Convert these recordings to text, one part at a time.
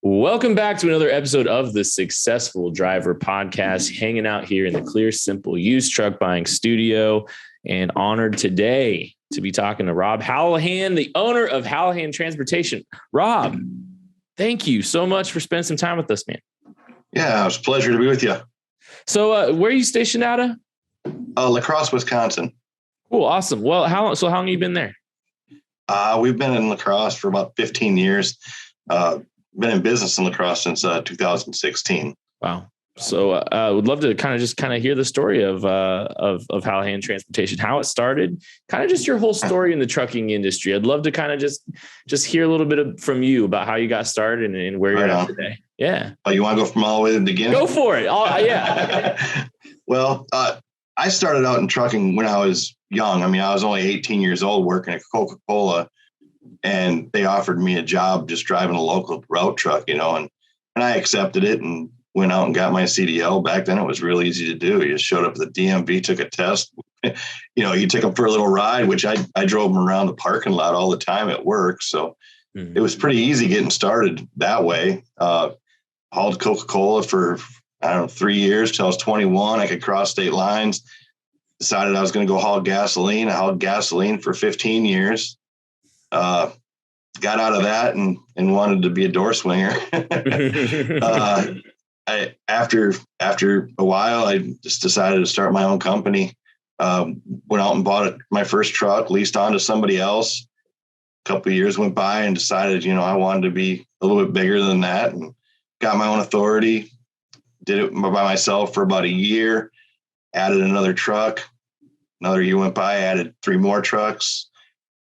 Welcome back to another episode of the Successful Driver Podcast, hanging out here in the Clear Simple Used Truck Buying Studio, and honored today to be talking to Rob Hallahan, the owner of Hallahan Transportation. Rob, thank you so much for spending some time with us, man. Yeah, it was a pleasure to be with you. So where are you stationed out of? La Crosse, Wisconsin. Cool. Awesome. Well, how long have you been there? We've been in La Crosse for about 15 years. Been in business in La Crosse since 2016. Wow. So would love to kind of hear the story of Hallahan Transportation, how it started, kind of just your whole story in the trucking industry. I'd love to kind of just hear a little bit from you about how you got started and where you're at today. Yeah. Oh, you want to go from all the way to the beginning? Go for it. Yeah. Well, I started out in trucking when I was young. I mean, I was only 18 years old working at Coca-Cola, and they offered me a job just driving a local route truck, and I accepted it and went out and got my CDL. Back then it was real easy to do. You just showed up at the DMV, took a test, you took them for a little ride, which I drove them around the parking lot all the time at work. So It was pretty easy getting started that way. Hauled Coca-Cola for, 3 years till I was 21. I could cross state lines. Decided I was going to go haul gasoline. I hauled gasoline for 15 years. Got out of that and wanted to be a door swinger. After a while, I just decided to start my own company. Went out and bought my first truck, leased on to somebody else. A couple of years went by and decided, I wanted to be a little bit bigger than that, and got my own authority. Did it by myself for about a year, added another truck. Another year went by, added 3 more trucks,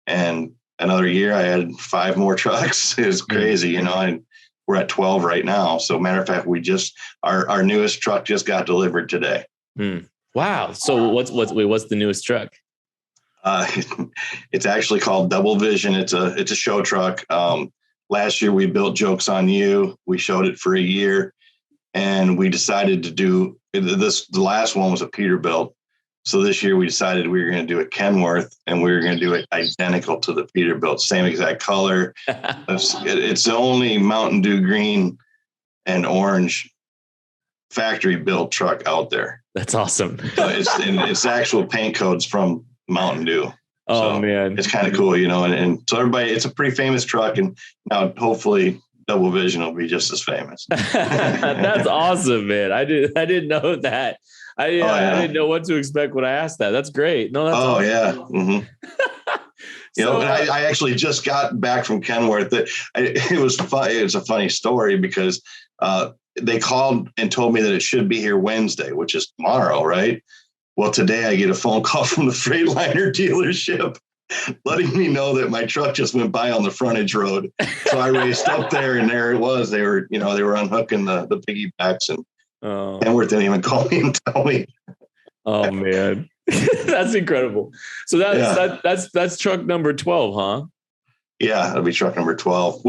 and another year I added 5 more trucks. It was crazy, and we're at 12 right now. So matter of fact, our newest truck just got delivered today. Wow. So what's the newest truck? It's actually called Double Vision. It's a show truck. Last year we built Jokes on You. We showed it for a year, and we decided to do this. The last one was a Peterbilt. So this year we decided we were going to do a Kenworth, and we were going to do it identical to the Peterbilt, same exact color. It's the only Mountain Dew green and orange factory built truck out there. That's awesome. It's actual paint codes from Mountain Dew. Oh, so man, it's kind of cool, and so everybody, it's a pretty famous truck, and now hopefully Double Vision will be just as famous. That's awesome, man. I didn't know that. I didn't know what to expect when I asked that. That's great. No, that's awesome. Yeah. Mm-hmm. I actually just got back from Kenworth. It was fun. It's a funny story because they called and told me that it should be here Wednesday, which is tomorrow, right? Well, today I get a phone call from the Freightliner dealership letting me know that my truck just went by on the frontage road. So I raced up there, and there it was. They were unhooking the piggybacks, and Kenworth didn't even call me and tell me. Oh man, that's incredible. So that's truck number 12, huh? Yeah, it'll be truck number 12.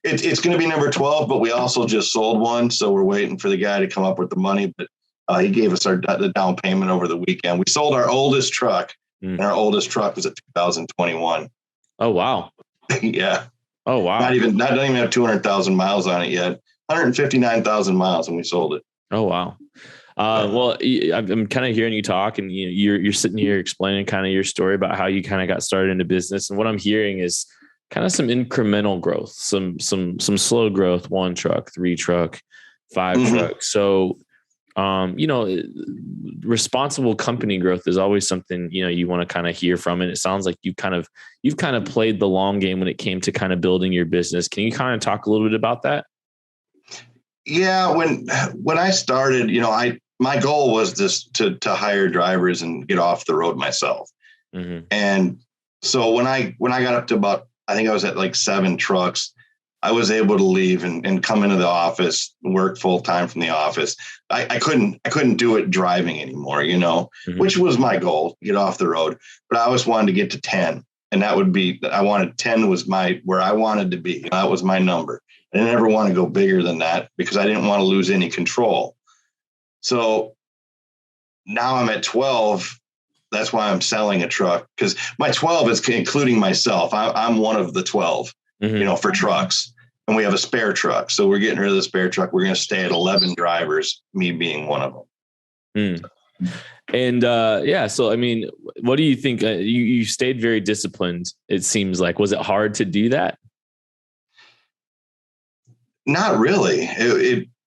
It's going to be number 12, but we also just sold one, so we're waiting for the guy to come up with the money. But he gave us the down payment over the weekend. We sold our oldest truck, and our oldest truck was a 2021. Oh wow! Yeah. Oh wow! Not even have 200,000 miles on it yet. 159,000 miles, and we sold it. Oh wow! Well, I'm kind of hearing you talk, and you're sitting here explaining kind of your story about how you kind of got started into business. And what I'm hearing is kind of some incremental growth, some slow growth. 1 truck, 3 truck, 5 trucks. So, responsible company growth is always something you want to kind of hear from. And it sounds like you've kind of played the long game when it came to kind of building your business. Can you kind of talk a little bit about that? Yeah, when I started, my goal was just to hire drivers and get off the road myself. Mm-hmm. And so when I got up to about, I think I was at like 7 trucks, I was able to leave and come into the office, work full time from the office. I couldn't do it driving anymore, which was my goal, get off the road. But I always wanted to get to 10, and that would be, 10 was where I wanted to be. That was my number. I didn't ever want to go bigger than that because I didn't want to lose any control. So now I'm at 12. That's why I'm selling a truck, because my 12 is including myself. I'm one of the 12, for trucks. and we have a spare truck. So we're getting rid of the spare truck. We're going to stay at 11 drivers, me being one of them. And so I mean, what do you think? You stayed very disciplined, it seems like. Was it hard to do that? Not really.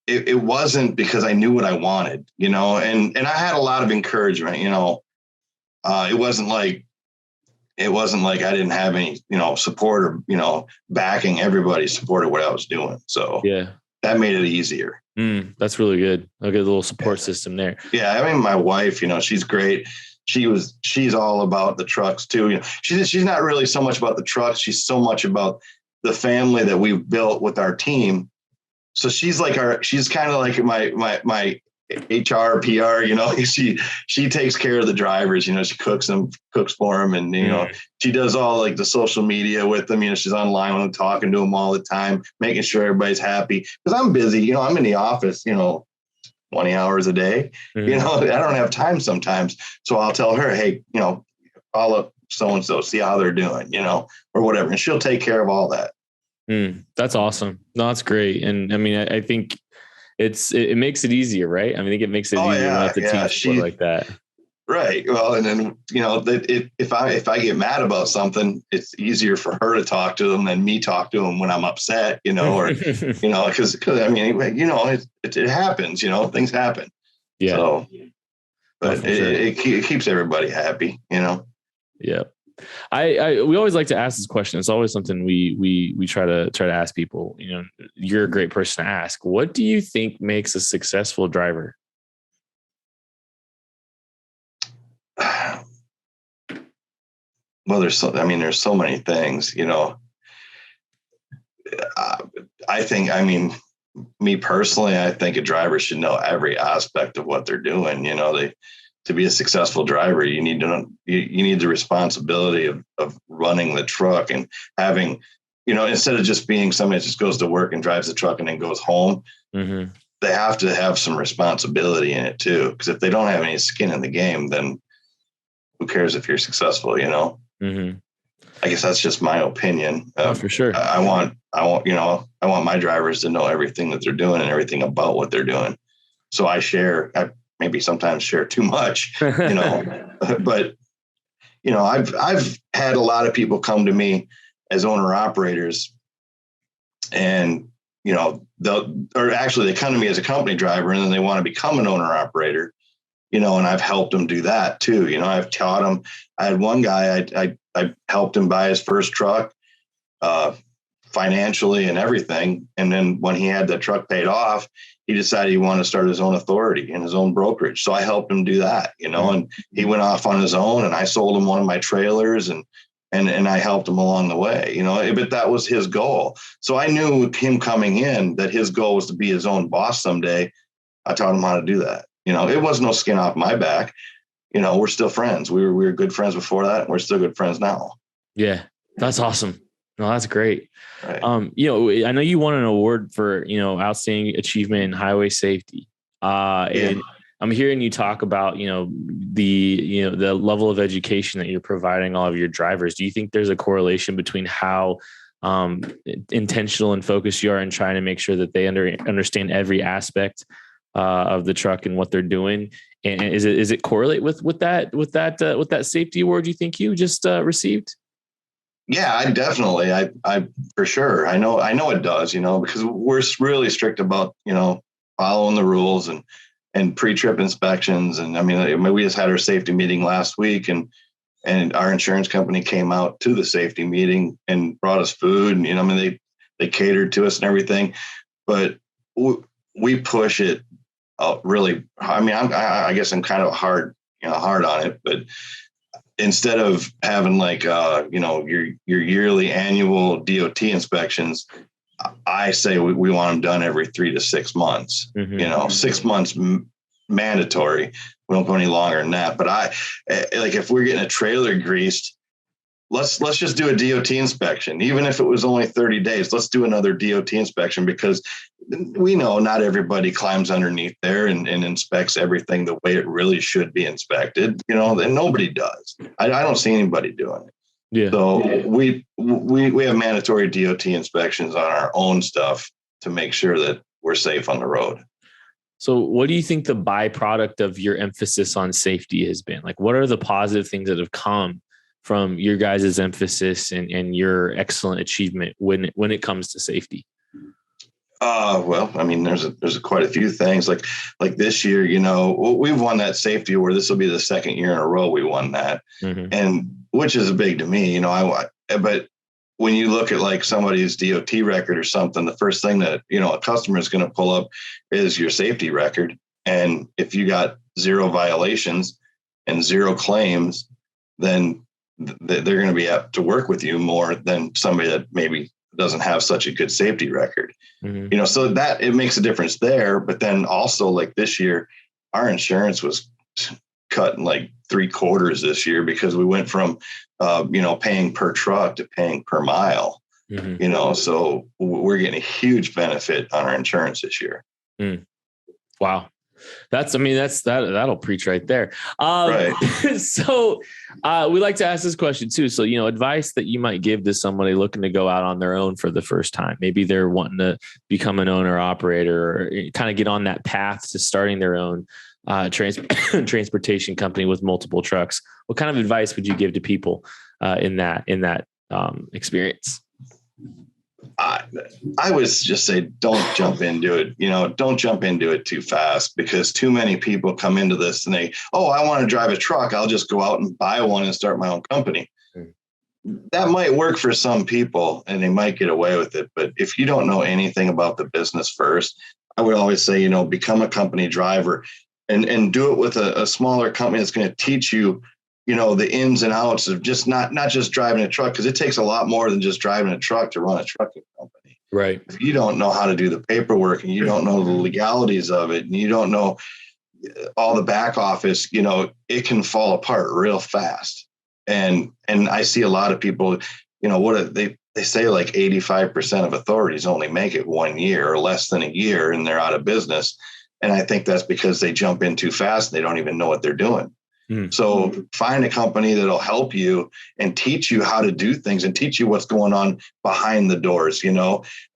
It wasn't, because I knew what I wanted, and I had a lot of encouragement. It wasn't like I didn't have any, support or, backing. Everybody supported what I was doing. So yeah, that made it easier. That's really good. Okay, a little support system there. Yeah. I mean, my wife, she's great. She's all about the trucks too. She's not really so much about the trucks. She's so much about the family that we've built with our team. So she's kind of like my HR, PR, she takes care of the drivers, she cooks for them. And, she does all like the social media with them. She's online with them, talking to them all the time, making sure everybody's happy, because I'm busy. I'm in the office, 20 hours a day, I don't have time sometimes. So I'll tell her, hey, call up so-and-so, see how they're doing, or whatever. And she'll take care of all that. That's awesome. No, that's great. And I mean, I think it makes it easier, right? I mean, I think it makes it easier not to teach people like that. Right. Well, and then, if I get mad about something, it's easier for her to talk to them than me talk to them when I'm upset, or, because I mean, it happens, things happen. Yeah. So, but it keeps everybody happy, Yeah. We always like to ask this question. It's always something we try to ask people. You're a great person to ask. What do you think makes a successful driver? Well, there's so many things, I think, me personally, I think a driver should know every aspect of what they're doing. To be a successful driver, you need the responsibility of running the truck and having, instead of just being somebody that just goes to work and drives the truck and then goes home, they have to have some responsibility in it too. Because if they don't have any skin in the game, then who cares if you're successful, I guess that's just my opinion. For sure. I want my drivers to know everything that they're doing and everything about what they're doing. So I maybe sometimes share too much, but, I've had a lot of people come to me as owner operators, and, they come to me as a company driver, and then they want to become an owner operator, and I've helped them do that too. I've taught them. I had one guy, I helped him buy his first truck, financially and everything. And then when he had the truck paid off, he decided he wanted to start his own authority and his own brokerage. So I helped him do that, and he went off on his own, and I sold him one of my trailers, and I helped him along the way, but that was his goal. So I knew with him coming in that his goal was to be his own boss someday. I taught him how to do that. It was no skin off my back. We're still friends. We were good friends before that. And we're still good friends now. Yeah. That's awesome. No, that's great. Right. I know you won an award for, outstanding achievement in highway safety. And I'm hearing you talk about, the level of education that you're providing all of your drivers. Do you think there's a correlation between how intentional and focused you are in trying to make sure that they understand every aspect of the truck and what they're doing? And is it correlate with that safety award you think you just received? Yeah, I definitely, I for sure. I know it does, because we're really strict about, following the rules and pre-trip inspections. And we just had our safety meeting last week, and our insurance company came out to the safety meeting and brought us food, and they catered to us and everything, but we push it really. I guess I'm kind of hard on it, but instead of having your yearly annual DOT inspections, I say we want them done every 3 to 6 months. 6 months mandatory. We don't go any longer than that. But if we're getting a trailer greased, let's just do a DOT inspection. Even if it was only 30 days, let's do another DOT inspection, because we know not everybody climbs underneath there and inspects everything the way it really should be inspected, and nobody does. I don't see anybody doing it. Yeah. So we have mandatory DOT inspections on our own stuff to make sure that we're safe on the road. So what do you think the byproduct of your emphasis on safety has been? Like, what are the positive things that have come from your guys' emphasis and your excellent achievement when it comes to safety? Well, I mean, there's quite a few things like this year, we've won that safety award. This will be the second year in a row we won that. Mm-hmm. And which is big to me, but when you look at like somebody's DOT record or something, the first thing that, a customer is going to pull up is your safety record. And if you got 0 violations and 0 claims, then they're going to be apt to work with you more than somebody that maybe doesn't have such a good safety record. Mm-hmm. So that it makes a difference there. But then also like this year, our insurance was cut in like 3/4 this year because we went from, paying per truck to paying per mile, mm-hmm. So we're getting a huge benefit on our insurance this year. Wow. That'll preach right there. Right. So we like to ask this question too. So, advice that you might give to somebody looking to go out on their own for the first time. Maybe they're wanting to become an owner operator or kind of get on that path to starting their own transportation company with multiple trucks. What kind of advice would you give to people in that experience? I would just say, don't jump into it. Don't jump into it too fast because too many people come into this and I want to drive a truck. I'll just go out and buy one and start my own company. That might work for some people and they might get away with it. But if you don't know anything about the business first, I would always say, become a company driver and do it with a smaller company that's going to teach you, the ins and outs of just not just driving a truck, because it takes a lot more than just driving a truck to run a trucking company. Right. If you don't know how to do the paperwork and you don't know the legalities of it and you don't know all the back office, it can fall apart real fast. And I see a lot of people, they say like 85% of authorities only make it 1 year or less than a year and they're out of business. And I think that's because they jump in too fast and they don't even know what they're doing. So find a company that'll help you and teach you how to do things and teach you what's going on behind the doors.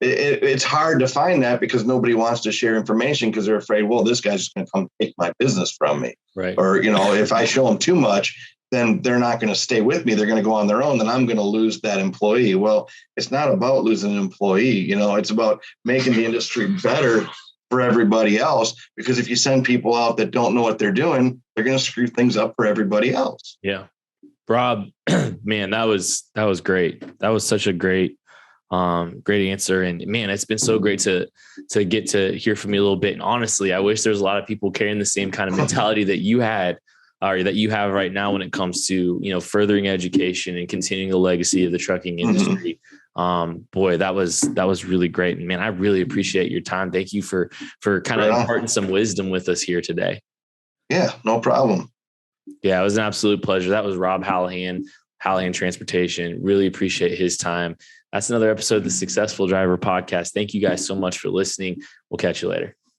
It's hard to find that because nobody wants to share information because they're afraid, well, this guy's just going to come take my business from me. Right. Or, if I show them too much, then they're not going to stay with me. They're going to go on their own. Then I'm going to lose that employee. Well, it's not about losing an employee. It's about making the industry better for everybody else, because if you send people out that don't know what they're doing, they're going to screw things up for everybody else. Yeah. Rob, man, that was great. That was such a great answer. And man, it's been so great to get to hear from you a little bit. And honestly, I wish there's a lot of people carrying the same kind of mentality that you had or that you have right now when it comes to, furthering education and continuing the legacy of the trucking industry. Boy, that was really great. And man, I really appreciate your time. Thank you for kind of imparting some wisdom with us here today. Yeah, no problem. Yeah, it was an absolute pleasure. That was Rob Hallahan, Hallahan Transportation. Really appreciate his time. That's another episode of the Successful Driver Podcast. Thank you guys so much for listening. We'll catch you later.